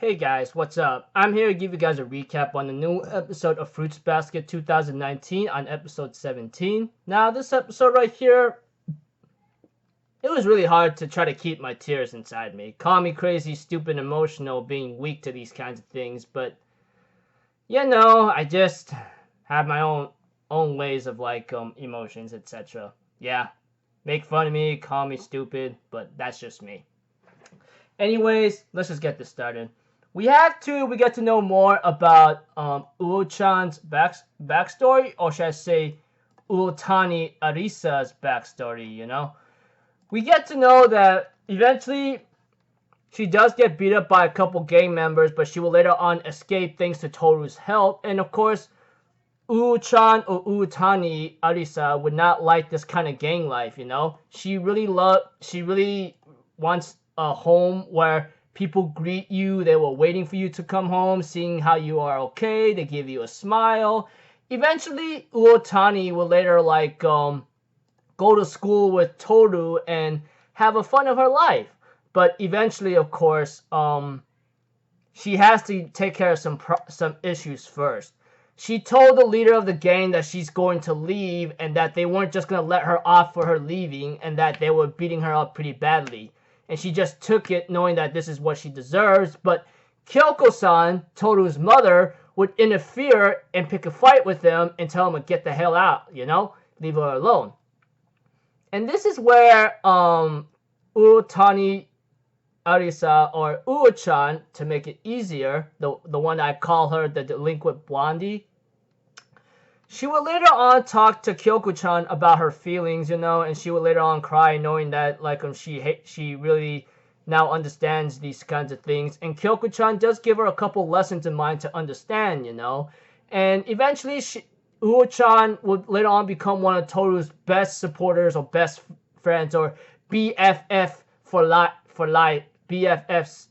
Hey guys, what's up? I'm here to give you guys a recap on the new episode of Fruits Basket 2019 on episode 17. Now, this episode right here, it was really hard to try to keep my tears inside me. Call me crazy, stupid, emotional, being weak to these kinds of things, but I just have my own ways of emotions, etc. Yeah, make fun of me, call me stupid, but that's just me. Anyways, let's just get this started. We get to know more about Uo-chan's backstory, or should I say Uotani Arisa's backstory. We get to know that eventually she does get beat up by a couple gang members, but she will later on escape thanks to Toru's help. And of course, Uo-chan or Uotani Arisa would not like this kind of gang life. She really wants a home where people greet you, they were waiting for you to come home, seeing how you are okay, they give you a smile. Eventually, Uotani will later go to school with Toru and have a fun of her life. But eventually, of course, she has to take care of some issues first. She told the leader of the gang that she's going to leave and that they weren't just going to let her off for her leaving and that they were beating her up pretty badly. And she just took it knowing that this is what she deserves. But Kyoko-san, Toru's mother, would interfere and pick a fight with them and tell him to get the hell out, leave her alone. And this is where Uotani Arisa, or Uo-chan, to make it easier, the one I call her the delinquent blondie, she will later on talk to Kyoko-chan about her feelings, and she will later on cry knowing that she really now understands these kinds of things. And Kyoko-chan does give her a couple lessons in mind to understand, And eventually Uo-chan would later on become one of Toru's best supporters or best friends or BFF for life, BFFs,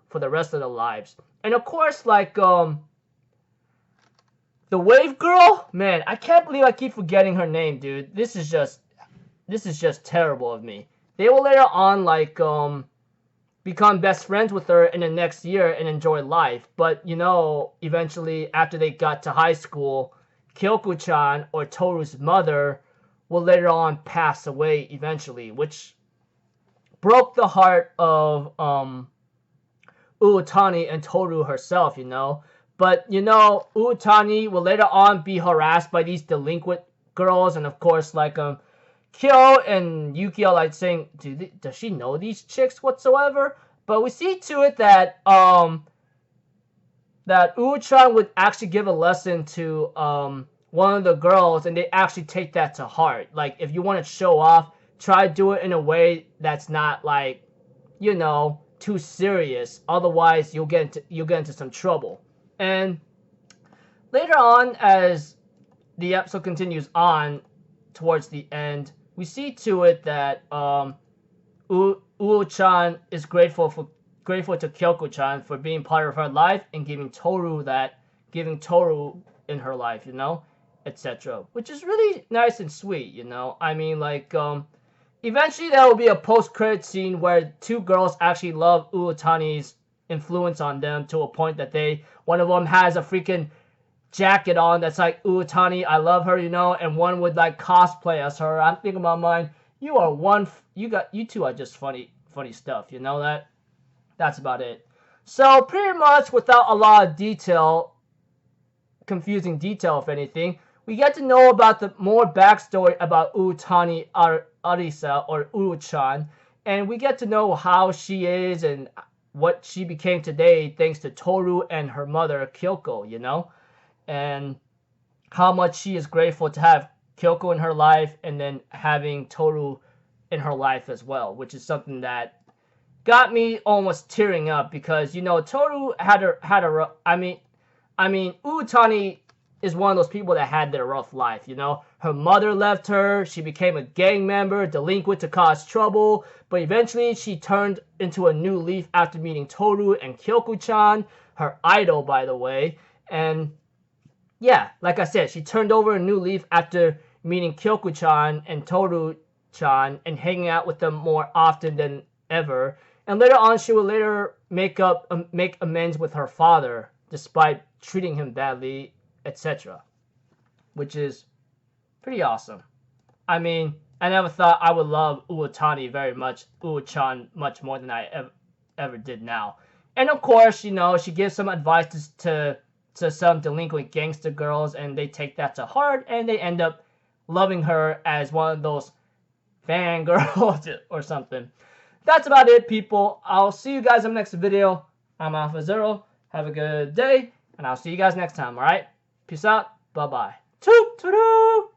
for the rest of their lives. And of course, the Wave Girl, man, I can't believe I keep forgetting her name, dude. This is just terrible of me. They will later on become best friends with her in the next year and enjoy life. But eventually after they got to high school, Kyoko-chan, or Toru's mother, will later on pass away eventually, which broke the heart of Uotani and Toru herself, But, Uotani will later on be harassed by these delinquent girls. And, of course, Kyo and Yuki are, saying, does she know these chicks whatsoever? But we see to it that, that Uo-chan would actually give a lesson to, one of the girls. And they actually take that to heart. If you want to show off, try to do it in a way that's not, too serious. Otherwise, you'll get into some trouble. And later on, as the episode continues on towards the end, we see to it that Uo-chan is grateful to Kyoko-chan for being part of her life and giving Toru in her life, etc. Which is really nice and sweet, eventually there will be a post-credit scene where two girls actually love Uotani's influence on them to a point that one of them has a freaking jacket on that's like, Uotani, I love her, and one would cosplay as her. I'm thinking about mine. You two are just funny stuff, that? That's about it. So pretty much without a lot of confusing detail if anything, we get to know about the more backstory about Uotani Arisa, or Uo-chan, and we get to know how she is and what she became today thanks to Toru and her mother Kyoko, and how much she is grateful to have Kyoko in her life and then having Toru in her life as well, which is something that got me almost tearing up because Toru Uotani is one of those people that had their rough life, Her mother left her, she became a gang member, delinquent to cause trouble, but eventually she turned into a new leaf after meeting Toru and Kyoko-chan, her idol, by the way. And yeah, like I said, she turned over a new leaf after meeting Kyoko-chan and Toru-chan and hanging out with them more often than ever. And later on, she will later make amends with her father, despite treating him badly, etc. Which is pretty awesome. I mean, I never thought I would love Uotani very much, Uo-chan much more than I ever did now. And of course, you know, she gives some advice to some delinquent gangster girls, and they take that to heart, and they end up loving her as one of those fangirls or something. That's about it, people. I'll see you guys in the next video. I'm Alpha Zero. Have a good day, and I'll see you guys next time, alright? Peace out. Bye-bye. Toot-toot-toot!